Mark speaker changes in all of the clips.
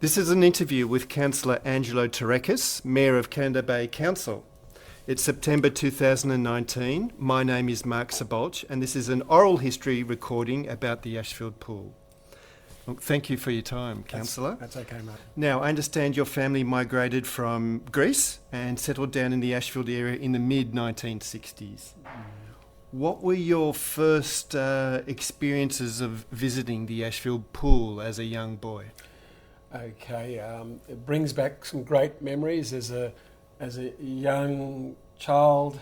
Speaker 1: This is an interview with Councillor Angelo Tsirekas, Mayor of Canada Bay Council. It's September 2019. My name is Mark Sabolch, and this is an oral history recording about the Ashfield pool. Well, thank you for your time, Councillor.
Speaker 2: That's okay, mate.
Speaker 1: Now, I understand your family migrated from Greece and settled down in the Ashfield area in the mid-1960s. What were your first experiences of visiting the Ashfield pool as a young boy?
Speaker 2: Okay, it brings back some great memories as a young child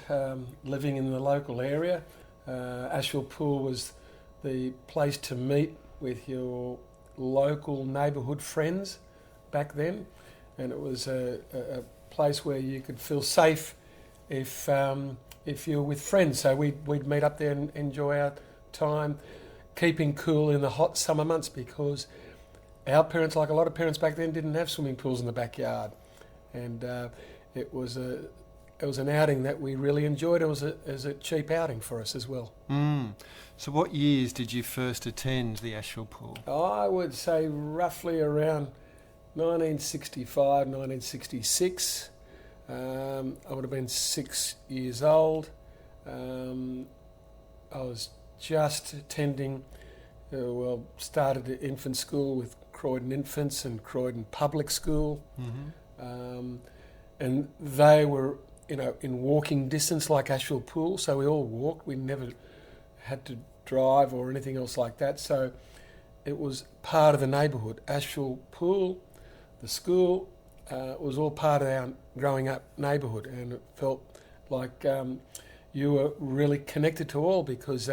Speaker 2: living in the local area. Ashfield Pool was the place to meet with your local neighbourhood friends back then, and it was a place where you could feel safe if you were with friends. So we'd meet up there and enjoy our time, keeping cool in the hot summer months, because our parents, like a lot of parents back then, didn't have swimming pools in the backyard, and it was an outing that we really enjoyed. It was a cheap outing for us as well.
Speaker 1: So what years did you first attend the Ashfield pool?
Speaker 2: I would say roughly around 1965, 1966. I would have been 6 years old. I was just attending, started at infant school with Croydon Infants and Croydon Public School. And they were, in walking distance like Ashfield Pool, so we all walked. We never had to drive or anything else like that, so it was part of the neighbourhood. Ashfield Pool, the school, was all part of our growing up neighbourhood, and it felt like you were really connected to all, because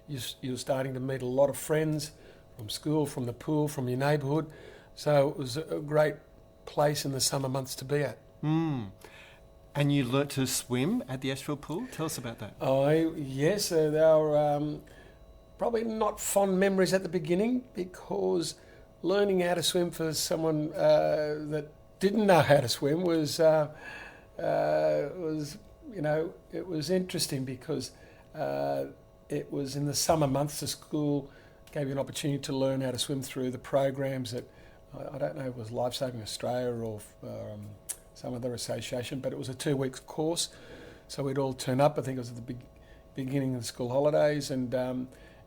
Speaker 2: you were starting to meet a lot of friends from school, from the pool, from your neighbourhood. So it was a great place in the summer months to be at.
Speaker 1: And you learnt to swim at the Ashfield pool? Tell us about that.
Speaker 2: Yes, they were probably not fond memories at the beginning, because learning how to swim for someone that didn't know how to swim was it was interesting, because it was in the summer months. The school gave you an opportunity to learn how to swim through the programs that, I don't know if it was Life Saving Australia or some other association, but it was a 2-week course. So we'd all turn up. I think it was at the beginning of the school holidays, and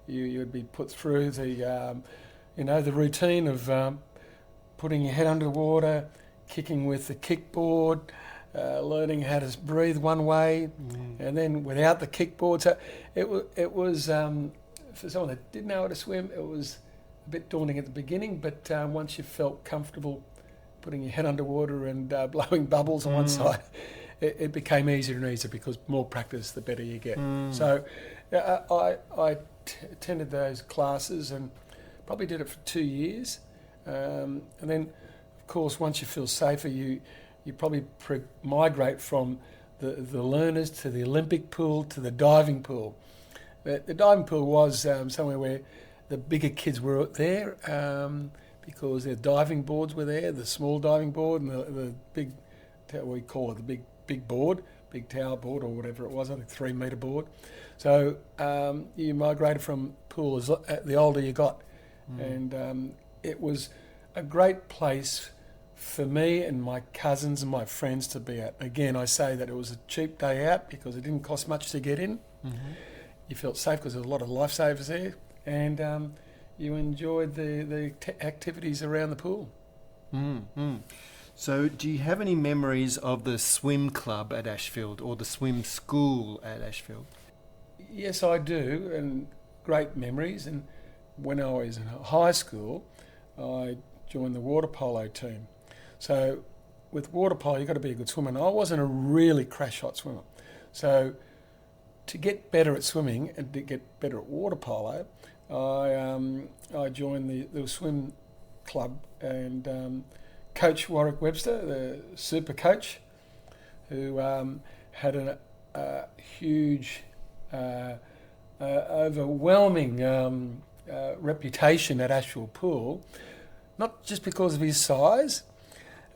Speaker 2: you'd be put through the routine of putting your head under water, kicking with the kickboard, learning how to breathe one way, and then without the kickboard. So it was for someone that didn't know how to swim, it was a bit daunting at the beginning, but once you felt comfortable putting your head underwater and blowing bubbles on one side, it became easier and easier, because more practice, the better you get. So I attended those classes and probably did it for 2 years. And then, of course, once you feel safer, you probably migrate from the learners to the Olympic pool to the diving pool. The diving pool was somewhere where the bigger kids were there, because their diving boards were there, the small diving board and the big, we call it the big board, big tower board or whatever it was, I think 3 metre board. So you migrated from pool as the older you got. And it was a great place for me and my cousins and my friends to be at. Again, I say that it was a cheap day out, because it didn't cost much to get in. You felt safe because there was a lot of lifesavers there, and you enjoyed the activities around the pool.
Speaker 1: So do you have any memories of the swim club at Ashfield or the swim school at Ashfield?
Speaker 2: Yes, I do, and great memories. And when I was in high school, I joined the water polo team. So with water polo, you've got to be a good swimmer. And I wasn't a really crash-hot swimmer. So to get better at swimming and to get better at water polo, I joined the swim club, and Coach Warwick Webster, the super coach, who had a huge, overwhelming reputation at Ashfield Pool, not just because of his size,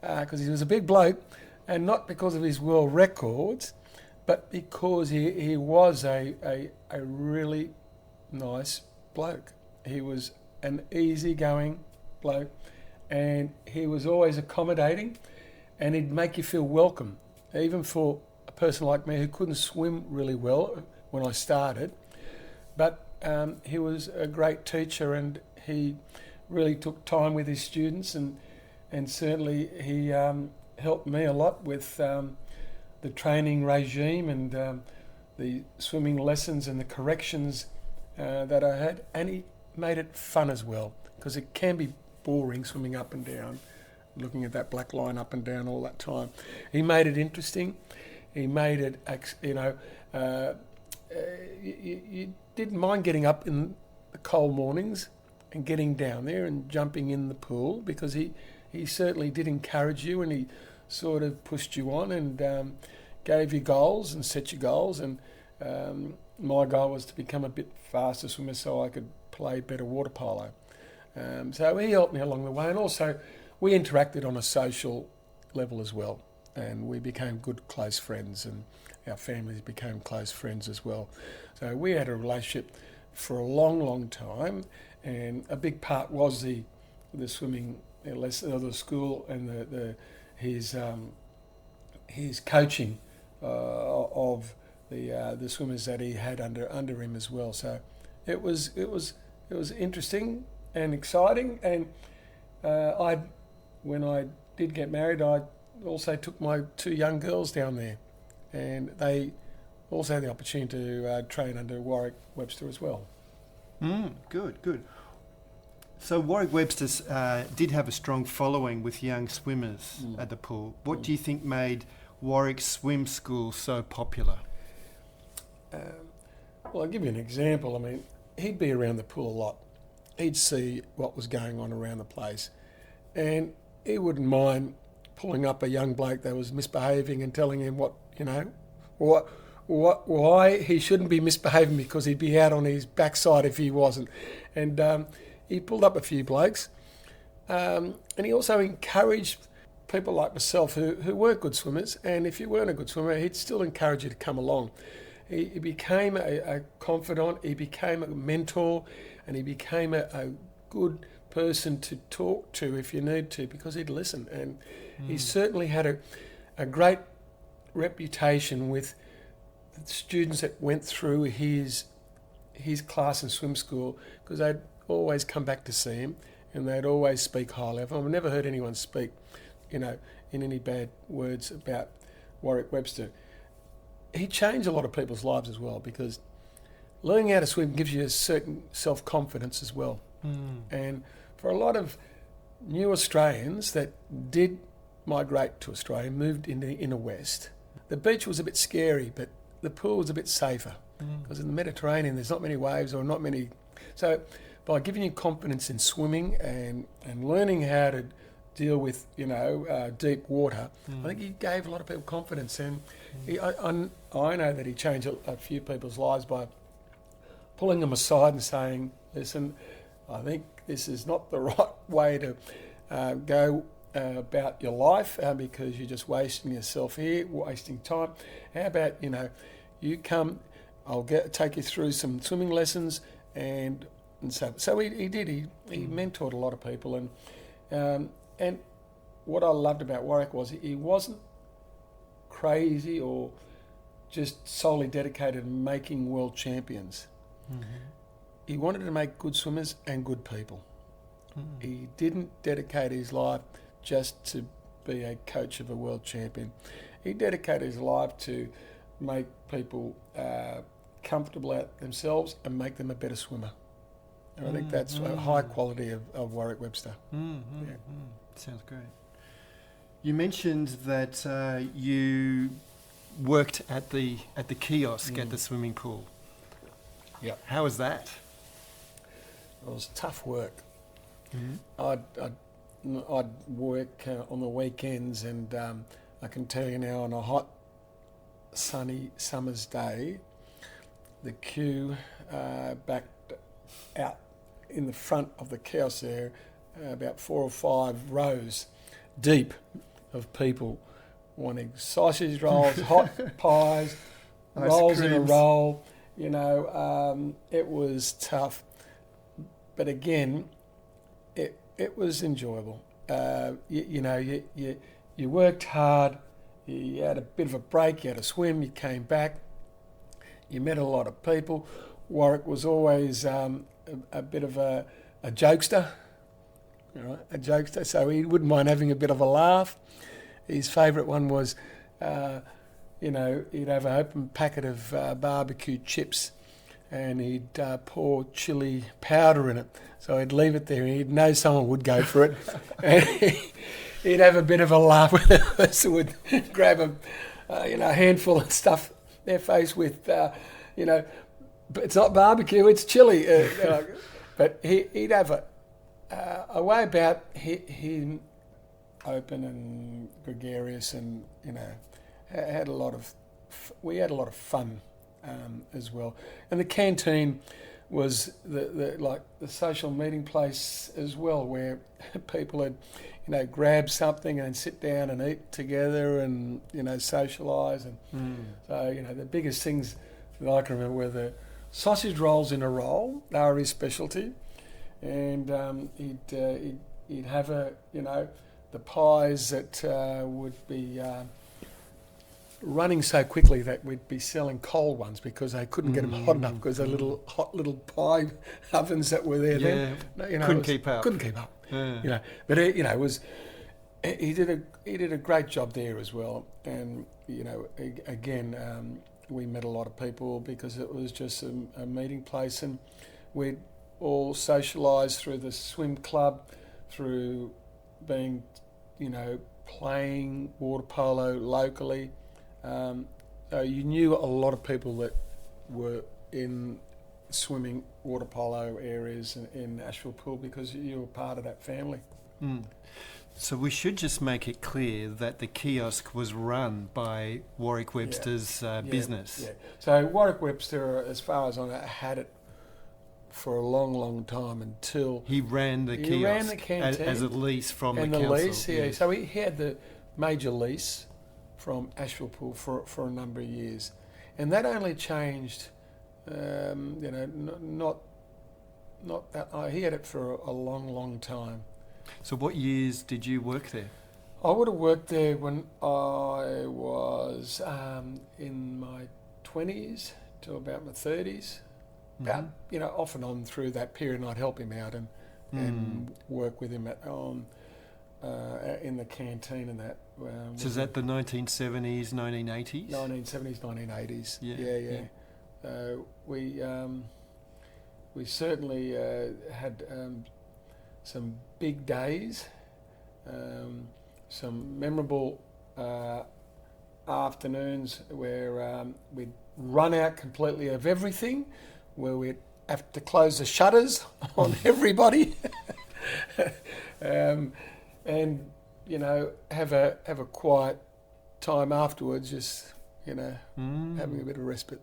Speaker 2: because he was a big bloke, and not because of his world records, but because he was a really nice bloke. He was an easygoing bloke, and he was always accommodating, and he'd make you feel welcome, even for a person like me who couldn't swim really well when I started. But he was a great teacher, and he really took time with his students, and certainly he helped me a lot with the training regime and the swimming lessons and the corrections that I had. And he made it fun as well, because it can be boring swimming up and down, looking at that black line up and down all that time. He made it interesting. He made it, you didn't mind getting up in the cold mornings and getting down there and jumping in the pool, because he certainly did encourage you, and he sort of pushed you on and gave you goals and set you goals. And my goal was to become a bit faster swimmer so I could play better water polo. So he helped me along the way, and also we interacted on a social level as well, and we became good close friends, and our families became close friends as well. So we had a relationship for a long time, and a big part was the swimming lesson of the school, and his coaching of the swimmers that he had under him as well. So it was interesting and exciting. And when I did get married, I also took my 2 young girls down there, and they also had the opportunity to train under Warwick Webster as well.
Speaker 1: Good. So Warwick Webster did have a strong following with young swimmers at the pool. What do you think made Warwick Swim School so popular?
Speaker 2: Well, I'll give you an example. I mean, he'd be around the pool a lot. He'd see what was going on around the place, and he wouldn't mind pulling up a young bloke that was misbehaving and telling him why he shouldn't be misbehaving, because he'd be out on his backside if he wasn't. And he pulled up a few blokes, and he also encouraged people like myself who weren't good swimmers, and if you weren't a good swimmer, he'd still encourage you to come along. He became a confidant, he became a mentor, and he became a good person to talk to if you need to, because he'd listen. And he certainly had a great reputation with the students that went through his class in swim school, because they'd always come back to see him, and they'd always speak highly of him. I've never heard anyone speak, in any bad words about Warwick Webster. He changed a lot of people's lives as well, because learning how to swim gives you a certain self-confidence as well. And for a lot of new Australians that did migrate to Australia, moved into the inner west, the beach was a bit scary, but the pool was a bit safer, because in the Mediterranean there's not many waves or not many. So by giving you confidence in swimming and learning how to deal with deep water, I think he gave a lot of people confidence. And I know that he changed a few people's lives by pulling them aside and saying, listen, I think this is not the right way to go about your life, because you're just wasting yourself here, wasting time. How about, you come, I'll take you through some swimming lessons, and so he did. He mentored a lot of people, and what I loved about Warwick was he wasn't crazy or just solely dedicated to making world champions. He wanted to make good swimmers and good people. He didn't dedicate his life just to be a coach of a world champion. He dedicated his life to make people comfortable at themselves and make them a better swimmer. And I think that's a high quality of Warwick Webster.
Speaker 1: Sounds great. You mentioned that you worked at the kiosk at the swimming pool.
Speaker 2: Yeah.
Speaker 1: How was that?
Speaker 2: It was tough work. I'd work on the weekends, and I can tell you now, on a hot, sunny summer's day, the queue back out in the front of the kiosk there, about 4 or 5 rows deep of people wanting sausage rolls, hot pies, rolls in a roll. It was tough. But again, it was enjoyable. you worked hard, you had a bit of a break, you had a swim, you came back, you met a lot of people. Warwick was always a bit of a jokester, a jokester, so he wouldn't mind having a bit of a laugh. His favourite one was, he'd have an open packet of barbecue chips and he'd pour chili powder in it. So he'd leave it there and he'd know someone would go for it. And he'd have a bit of a laugh when the person would grab a handful of stuff their face with, but it's not barbecue, it's chili. But he'd have a way about him, open and gregarious, and had a lot of we had a lot of fun as well. And the canteen was the social meeting place as well, where people had grab something and sit down and eat together and socialise. And so the biggest things that I can remember were the sausage rolls in a roll. They were his specialty, and he'd have the pies that would be running so quickly that we'd be selling cold ones because they couldn't get them hot enough because the hot little pie ovens that were there then.
Speaker 1: Couldn't keep up.
Speaker 2: Couldn't keep up.
Speaker 1: Yeah.
Speaker 2: But it was. He did a great job there as well, and again we met a lot of people because it was just a meeting place, and we'd all socialised through the swim club, through being playing water polo locally. So you knew a lot of people that were in swimming water polo areas in Asheville Pool because you were part of that family.
Speaker 1: So we should just make it clear that the kiosk was run by Warwick Webster's business. Yeah.
Speaker 2: So Warwick Webster, as far as I know, had it for a long, long time until
Speaker 1: he ran the kiosk as a lease from the council.
Speaker 2: Lease, yeah. Yes. So he had the major lease from Asheville Pool for a number of years, and that only changed. Not that he had it for a long, long time.
Speaker 1: So what years did you work there?
Speaker 2: I would have worked there when I was in my 20s to about my 30s. About, off and on through that period, and I'd help him out and work with him in the canteen and that.
Speaker 1: So is that the 1970s, 1980s?
Speaker 2: 1970s, 1980s. Yeah. We certainly had some big days, some memorable afternoons where we'd run out completely of everything, where we'd have to close the shutters on everybody, and have a quiet time afterwards, just having a bit of respite,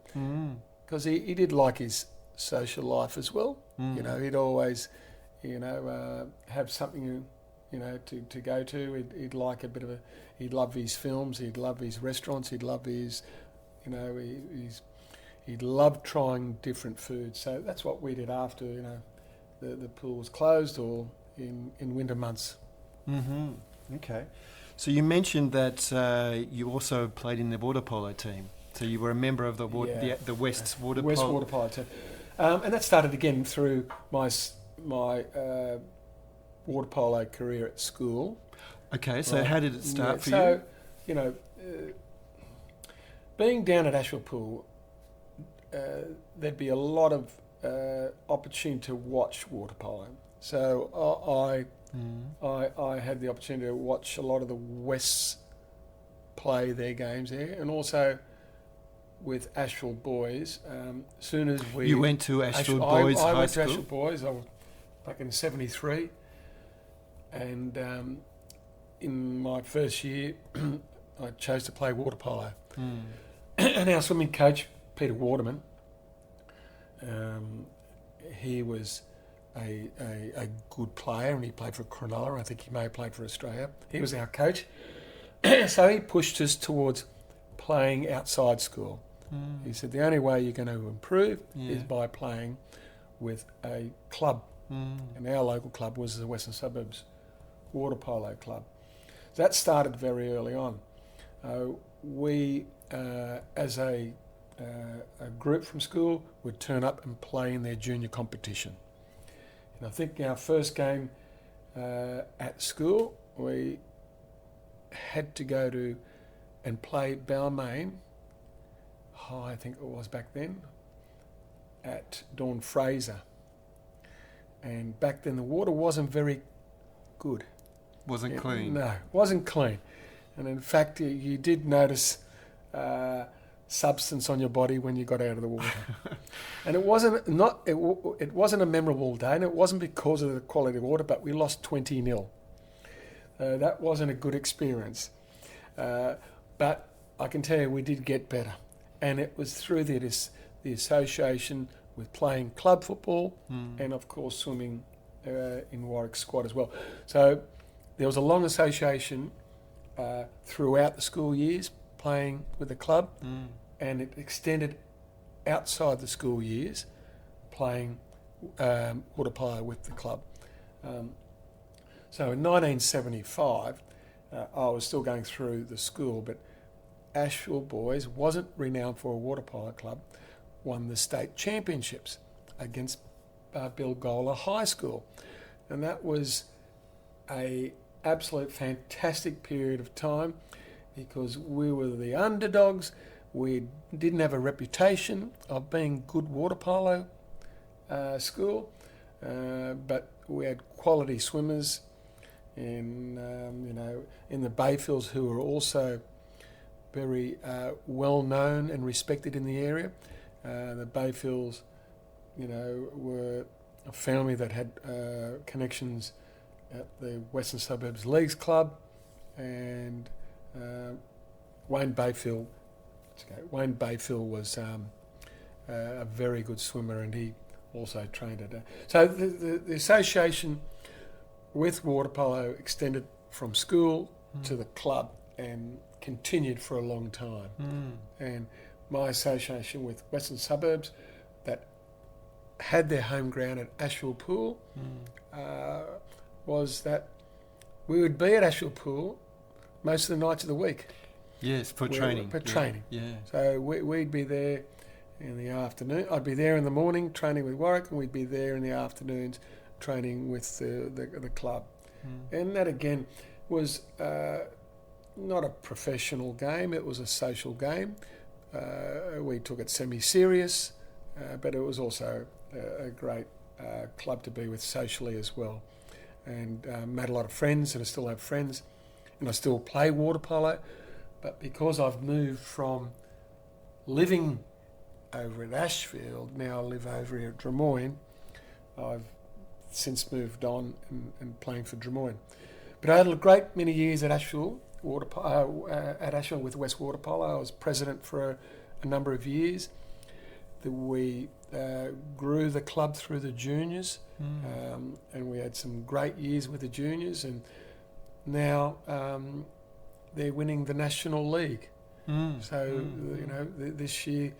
Speaker 2: because he did like his social life as well. He'd always have something to go to. He'd like a bit of he'd love his films, he'd love his restaurants, he'd love his he'd love trying different foods. So that's what we did after the pool was closed, or in winter months.
Speaker 1: Okay. So you mentioned that you also played in the water polo team. So you were a member of the West's water polo
Speaker 2: team. And that started again through my water polo career at school.
Speaker 1: Okay, so how did it start for you?
Speaker 2: So, being down at Asheville Pool, there'd be a lot of opportunity to watch water polo. So I had the opportunity to watch a lot of the Wests play their games there, and also with Asheville Boys. Soon as
Speaker 1: you went to Asheville Boys High School?
Speaker 2: I went to Asheville Boys. I was back in '73, and in my first year, I chose to play water polo. And our swimming coach, Peter Waterman, he was a good player, and he played for Cronulla. I think he may have played for Australia. He was our coach. So he pushed us towards playing outside school. He said the only way you're going to improve is by playing with a club. And our local club was the Western Suburbs water polo club. That started very early on. We, as a group from school, would turn up and play in their junior competition. And I think our first game at school, we had to go to and play Balmain, I think it was back then, at Dawn Fraser. And back then the water wasn't very good.
Speaker 1: Wasn't clean?
Speaker 2: No, wasn't clean. And in fact, you did notice substance on your body when you got out of the water. And it wasn't a memorable day, and it wasn't because of the quality of water, but we lost 20-0. That wasn't a good experience. But I can tell you we did get better. And it was through the association with playing club football and, of course, swimming in Warwick squad as well. So there was a long association throughout the school years playing with the club, and it extended outside the school years playing water polo with the club. So in 1975, I was still going through the school, but Asheville Boys wasn't renowned for a water polo club, won the state championships against Bilgola High School. And that was a absolute fantastic period of time because we were the underdogs. We didn't have a reputation of being good water polo school, but we had quality swimmers in the Bayfields who were also very well known and respected in the area. The Bayfields, were a family that had connections at the Western Suburbs Leagues Club, and Wayne Bayfield was a very good swimmer, and he also trained at. So the association with water polo extended from school to the club and continued for a long time. And my association with Western Suburbs, that had their home ground at Ashfield Pool, was that we would be at Ashfield Pool most of the nights of the week.
Speaker 1: Yes, for training.
Speaker 2: Training.
Speaker 1: Yeah.
Speaker 2: So we'd be there in the afternoon. I'd be there in the morning training with Warwick, and we'd be there in the afternoons training with the club. And that again was not a professional game, it was a social game. We took it semi-serious, but it was also a great club to be with socially as well. And made a lot of friends, and I still have friends, and I still play water polo. But because I've moved from living over at Ashfield, now I live over here at Drummoyne, I've since moved on and playing for Drummoyne. But I had a great many years at Ashfield with West Water Polo. I was president for a number of years. We grew the club through the juniors, and we had some great years with the juniors, and now they're winning the National League. So, this year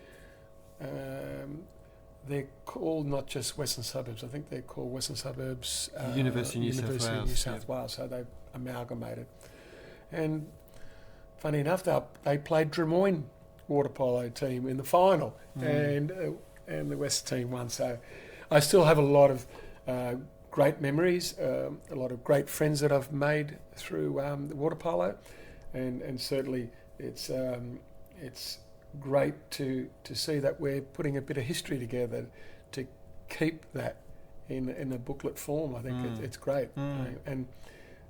Speaker 2: they're called not just Western Suburbs, I think they're called Western Suburbs
Speaker 1: University of
Speaker 2: New South Wales. So they've amalgamated. And funny enough, they played Drummoyne water polo team in the final, and the West team won. So I still have a lot of great memories, a lot of great friends that I've made through the water polo, and certainly it's great to see that we're putting a bit of history together to keep that in a booklet form. I think it's great, and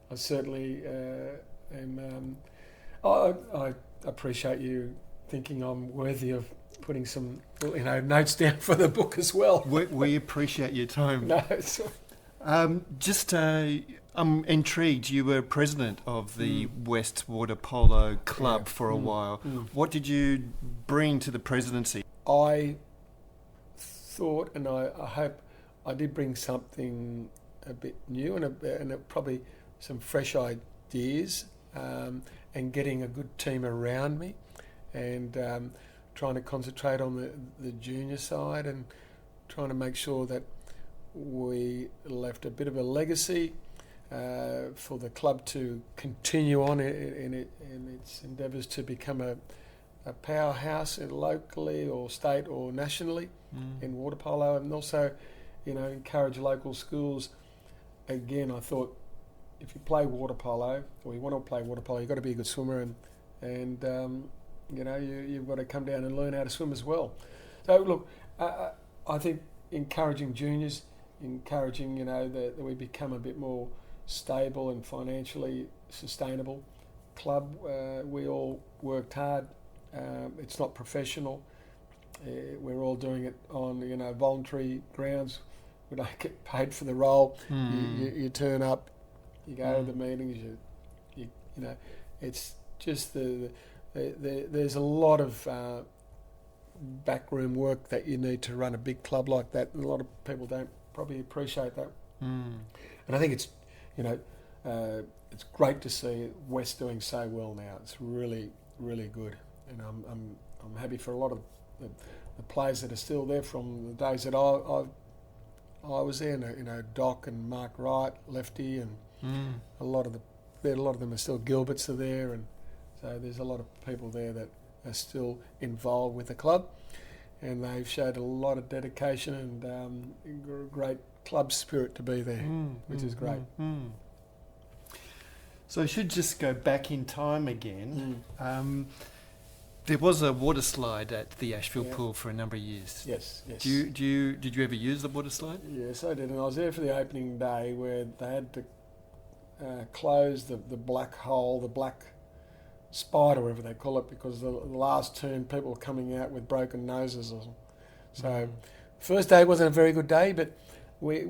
Speaker 2: I certainly I appreciate you thinking I'm worthy of putting some notes down for the book as well.
Speaker 1: We appreciate your time.
Speaker 2: No,
Speaker 1: I'm intrigued. You were president of the West Water Polo Club for a while. What did you bring to the presidency?
Speaker 2: I thought, and I hope I did bring something a bit new and probably some fresh ideas, and getting a good team around me, and trying to concentrate on the junior side, and trying to make sure that we left a bit of a legacy for the club to continue on in its endeavours to become a powerhouse locally or state or nationally in water polo, and also, encourage local schools. Again, I thought if you play water polo, or you want to play water polo, you've got to be a good swimmer, and you've got to come down and learn how to swim as well. So look, I think encouraging juniors, encouraging that we become a bit more stable and financially sustainable club. We all worked hard. It's not professional. We're all doing it on voluntary grounds. We don't get paid for the role. You turn up, you go to the meetings. It's just there's a lot of backroom work that you need to run a big club like that. And a lot of people don't probably appreciate that. And I think it's it's great to see West doing so well now. It's really, really good, and I'm happy for a lot of the players that are still there from the days that I was there. Doc and Mark Wright, Lefty, and a lot of them are still. Gilberts are there, and so there's a lot of people there that are still involved with the club, and they've showed a lot of dedication and great club spirit to be there, which is great.
Speaker 1: So I should just go back in time again. There was a water slide at the Ashfield pool for a number of years.
Speaker 2: Yes.
Speaker 1: Did you ever use the water slide?
Speaker 2: Yes, I did, and I was there for the opening day where they had to close the black hole, the black spider, whatever they call it, because the last turn people were coming out with broken noses. So first day wasn't a very good day, but I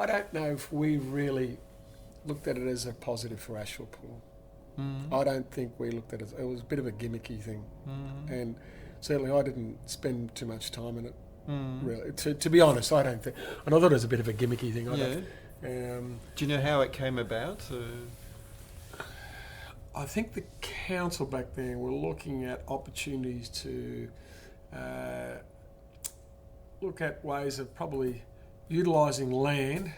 Speaker 2: don't know if we really looked at it as a positive for Asheville Pool. I don't think we looked at it. It was a bit of a gimmicky thing, and certainly I didn't spend too much time in it. Really, to be honest, I don't think. And I thought it was a bit of a gimmicky thing.
Speaker 1: Do you know how it came about?
Speaker 2: I think the council back then were looking at opportunities to look at ways of probably utilising land,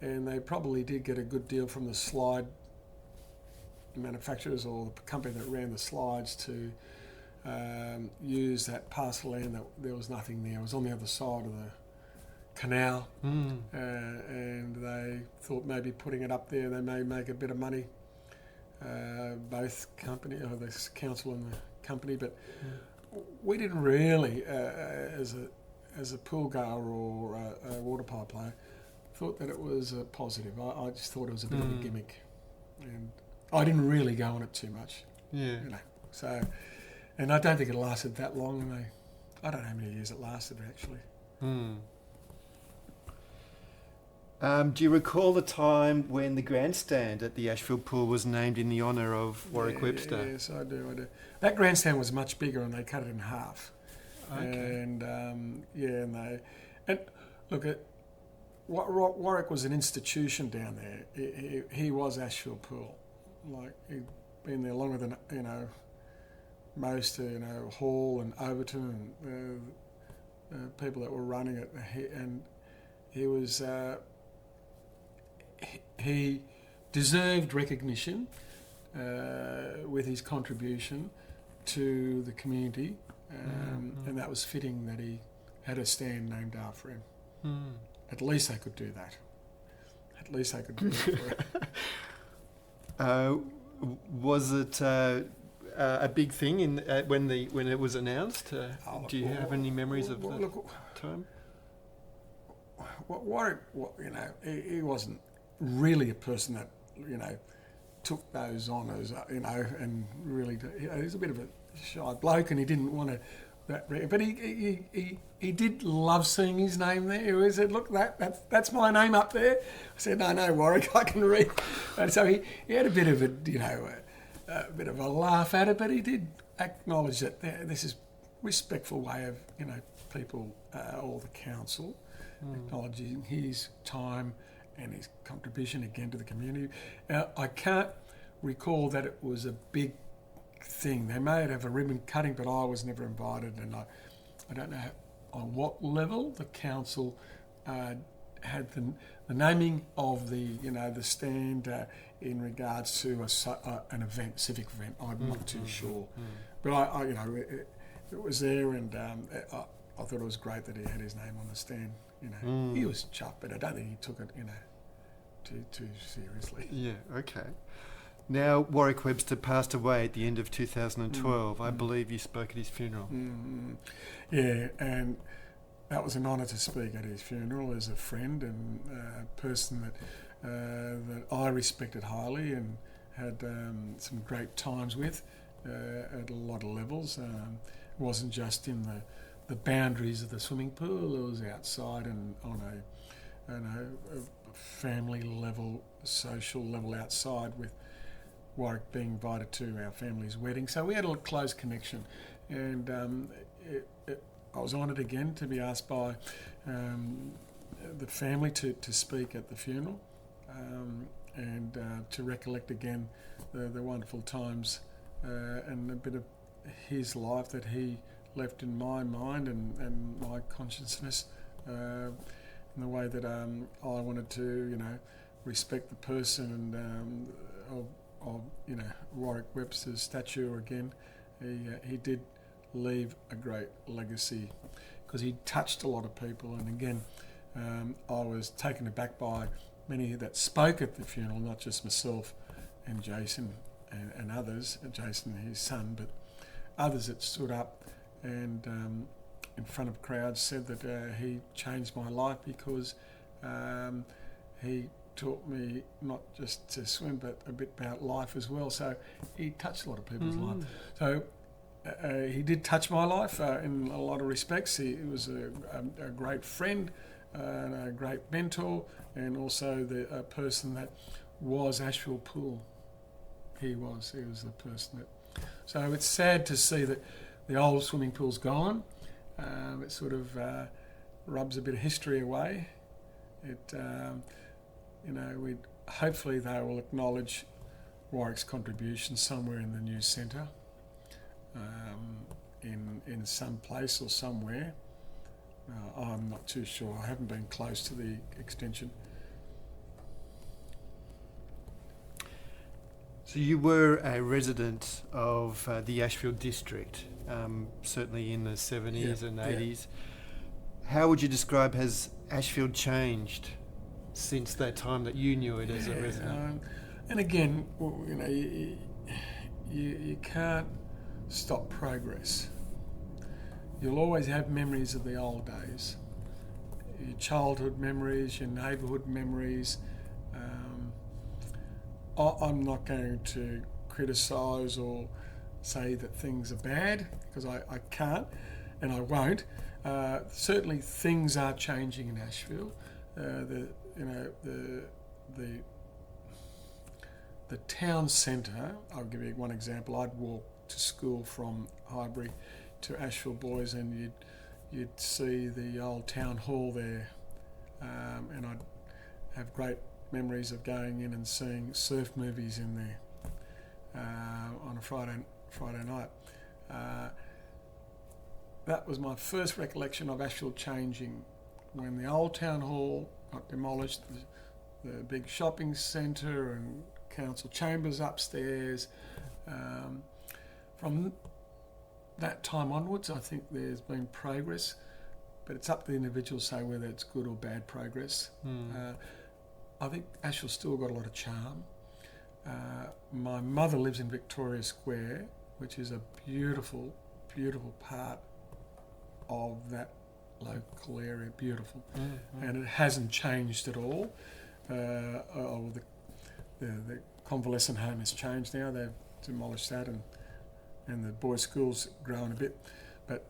Speaker 2: and they probably did get a good deal from the slide manufacturers or the company that ran the slides to use that parcel land that there was nothing there. It was on the other side of the canal, and they thought maybe putting it up there they may make a bit of money, both company, or the council and the company, but we didn't really, as a pool goer or a water polo player, thought that it was a positive. I just thought it was a bit of a gimmick, and I didn't really go on it too much. So, and I don't think it lasted that long, and I don't know how many years it lasted actually.
Speaker 1: Do you recall the time when the grandstand at the Ashfield Pool was named in the honour of Warwick Webster?
Speaker 2: Yes, I do. That grandstand was much bigger, and they cut it in half.
Speaker 1: Okay.
Speaker 2: And look at Warwick was an institution down there. He was Ashfield Pool. Like, he'd been there longer than most. Hall and Overton and people that were running it, and he was. He deserved recognition with his contribution to the community, and that was fitting that he had a stand named after him. At least they could do that. At least they could do that for him.
Speaker 1: Was it a big thing when it was announced? Do you have any memories of that time?
Speaker 2: Warwick, he wasn't really a person that took those honours, and really he was a bit of a shy bloke, and he didn't want to. But he did love seeing his name there. He said, "Look, that's my name up there." I said, "No, Warwick, I can read." And so he had a bit of a bit of a laugh at it, but he did acknowledge that this is a respectful way of people or the council acknowledging his time and his contribution again to the community. Now, I can't recall that it was a big thing. They may have a ribbon cutting, but I was never invited, and I don't know on what level the council had the naming of the stand in regards to an event, civic event. I'm not too sure, but I it was there, and I thought it was great that he had his name on the stand. He was chuffed, but I don't think he took it too seriously.
Speaker 1: Yeah. Okay. Now, Warwick Webster passed away at the end of 2012. I believe you spoke at his funeral.
Speaker 2: Yeah, and that was an honour to speak at his funeral as a friend and a person that I respected highly and had some great times with at a lot of levels. It wasn't just in the boundaries of the swimming pool. It was outside and on a family level, social level outside, with Warwick being invited to our family's wedding. So we had a close connection, and I was honoured again to be asked by the family to speak at the funeral and to recollect again the wonderful times and a bit of his life that he left in my mind and my consciousness in the way that I wanted to, respect the person and of Warwick Webster's stature again. He did leave a great legacy because he touched a lot of people, and again I was taken aback by many that spoke at the funeral, not just myself and Jason and others, Jason and his son, but others that stood up and in front of crowds said that he changed my life because he taught me not just to swim but a bit about life as well. So he touched a lot of people's lives. So he did touch my life in a lot of respects. He was a great friend and a great mentor, and also a person that was Asheville Pool. He was the person that... So it's sad to see that the old swimming pool's gone. It sort of rubs a bit of history away. Hopefully they will acknowledge Warwick's contribution somewhere in the new centre, in some place or somewhere. I'm not too sure. I haven't been close to the extension.
Speaker 1: So you were a resident of the Ashfield District, certainly in the 70s and 80s. How would you describe, has Ashfield changed since that time that you knew it as a resident?
Speaker 2: And again, you can't stop progress. You'll always have memories of the old days, your childhood memories, your neighbourhood memories. I'm not going to criticise or say that things are bad, because I can't and I won't. Certainly things are changing in Ashfield. The town centre, I'll give you one example. I'd walk to school from Highbury to Ashfield Boys, and you'd see the old town hall there, and I'd have great memories of going in and seeing surf movies in there on a Friday night. That was my first recollection of Ashfield changing, when the old town hall got demolished, the big shopping centre and council chambers upstairs. From that time onwards, I think there's been progress, but it's up to the individual to say whether it's good or bad progress. I think Asheville's still got a lot of charm. My mother lives in Victoria Square, which is a beautiful, beautiful part of that local area, beautiful. And it hasn't changed at all. The convalescent home has changed now. They've demolished that, and the boys' school's grown a bit. But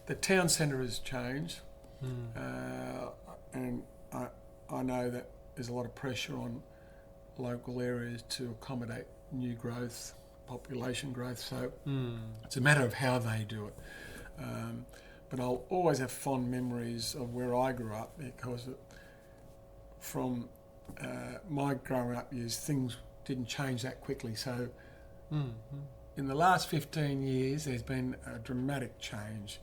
Speaker 2: the town centre has changed, and I know that there's a lot of pressure on local areas to accommodate new growth, population growth, so it's a matter of how they do it. But I'll always have fond memories of where I grew up, because from my growing up years, things didn't change that quickly. So in the last 15 years, there's been a dramatic change,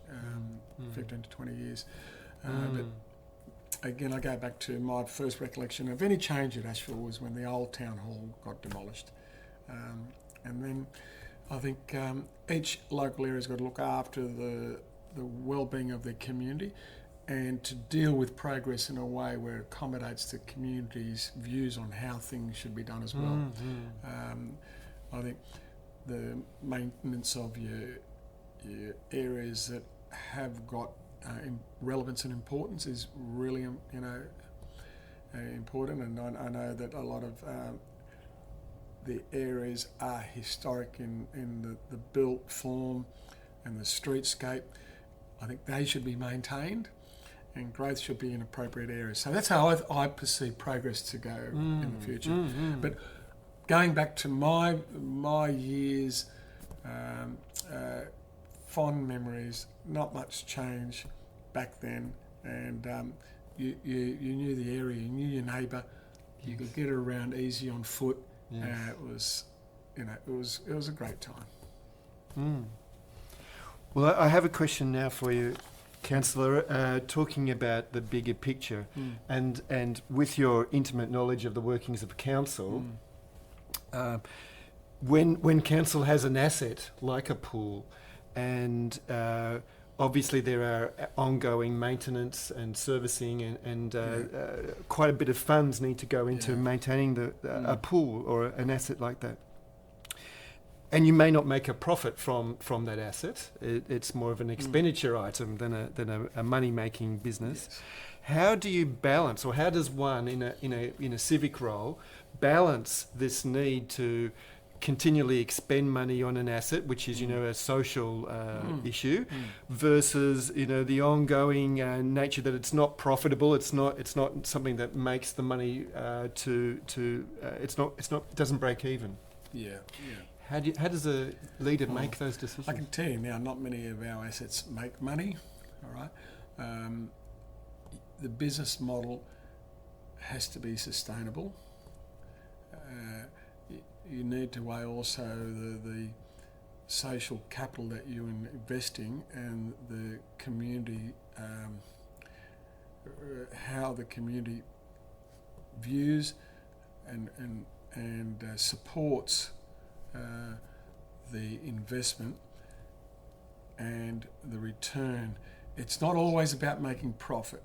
Speaker 2: 15 to 20 years. But again, I go back to my first recollection of any change at Asheville was when the old town hall got demolished. And then I think each local area's got to look after the well-being of their community and to deal with progress in a way where it accommodates the community's views on how things should be done as well. I think the maintenance of your areas that have got relevance and importance is really, important. And I know that a lot of the areas are historic in the built form and the streetscape. I think they should be maintained, and growth should be in appropriate areas. So that's how I perceive progress to go in the future. But going back to my years, fond memories, not much change back then, and you knew the area, you knew your neighbour, you could get around easy on foot. It was a great time.
Speaker 1: Well, I have a question now for you, Councillor, talking about the bigger picture, and with your intimate knowledge of the workings of council, when council has an asset like a pool, and obviously there are ongoing maintenance and servicing, and quite a bit of funds need to go into maintaining a pool or an asset like that. And you may not make a profit from that asset. It's more of an expenditure item than a money-making business.
Speaker 2: Yes.
Speaker 1: How do you balance, or how does one in a civic role balance this need to continually expend money on an asset, which is a social issue, versus versus the ongoing nature that it's not profitable, it's not something that makes the money it doesn't break even.
Speaker 2: Yeah.
Speaker 1: How does a leader make those decisions?
Speaker 2: I can tell you now, not many of our assets make money. All right, the business model has to be sustainable. You need to weigh also the social capital that you're investing and the community, how the community views and supports the investment and the return. It's not always about making profit.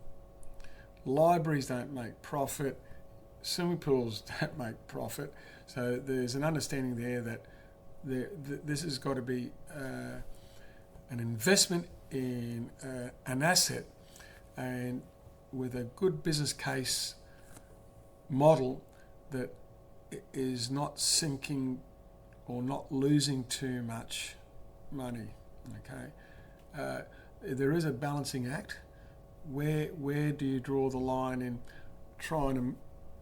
Speaker 2: Libraries don't make profit. Swimming pools don't make profit. So there's an understanding there that this has got to be an investment in an asset, and with a good business case model that is not sinking or not losing too much money. Okay, there is a balancing act. Where do you draw the line in trying to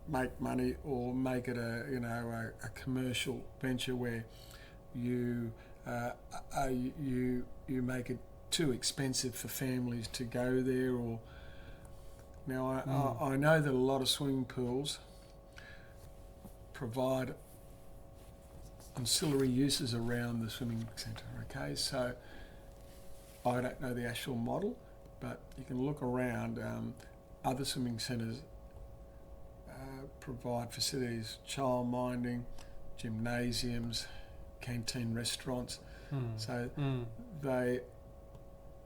Speaker 2: make money or make it a commercial venture where you make it too expensive for families to go there? Or now I know that a lot of swimming pools provide ancillary uses around the swimming centre. Okay, so I don't know the actual model, but you can look around. Other swimming centres provide facilities, child minding, gymnasiums, canteen restaurants. So they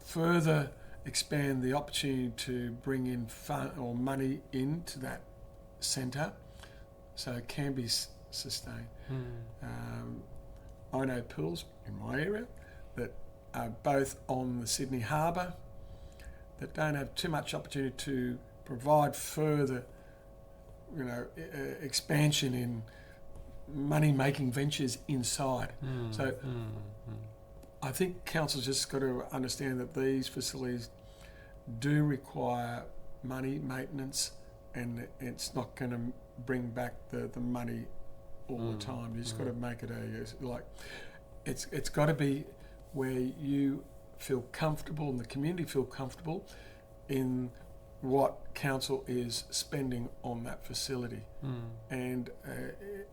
Speaker 2: further expand the opportunity to bring in fun or money into that centre, so it can be sustained. I know pools in my area that are both on the Sydney Harbour that don't have too much opportunity to provide further expansion in money-making ventures inside. I think council's just got to understand that these facilities do require money, maintenance, and it's not going to bring back the money all the time. You just got to make it it's got to be where you feel comfortable and the community feel comfortable in what council is spending on that facility. And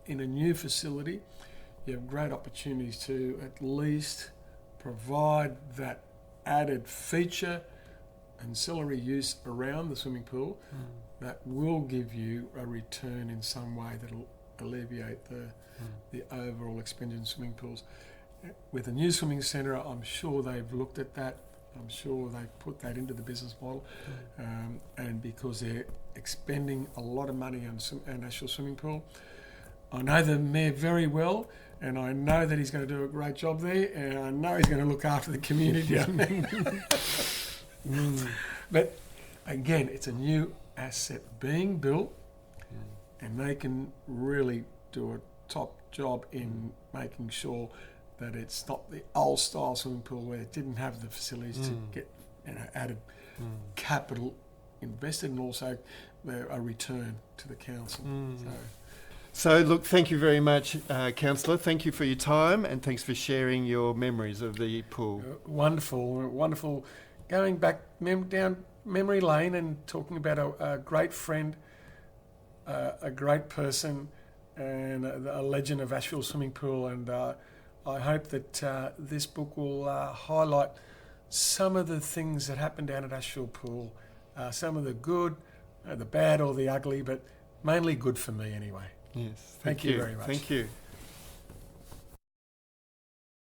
Speaker 2: in a new facility, you have great opportunities to at least provide that added feature ancillary use around the swimming pool that will give you a return in some way that'll alleviate the overall expenditure in swimming pools. With a new swimming centre, I'm sure they've looked at that. I'm sure they've put that into the business model, and because they're expending a lot of money on an Asheville swimming pool, I know the mayor very well, and I know that he's going to do a great job there, and I know he's going to look after the community. But again, it's a new asset being built, and they can really do a top job in making sure that it's not the old style swimming pool where it didn't have the facilities to get added capital invested, and also a return to the council.
Speaker 1: So look, thank you very much, Councillor. Thank you for your time, and thanks for sharing your memories of the pool.
Speaker 2: Wonderful. Going back down memory lane and talking about a great friend, a great person, and a legend of Ashfield swimming pool. And I hope that this book will highlight some of the things that happened down at Ashfield pool, some of the good, the bad or the ugly, but mainly good for me anyway.
Speaker 1: Yes,
Speaker 2: Thank you very much.
Speaker 1: Thank you.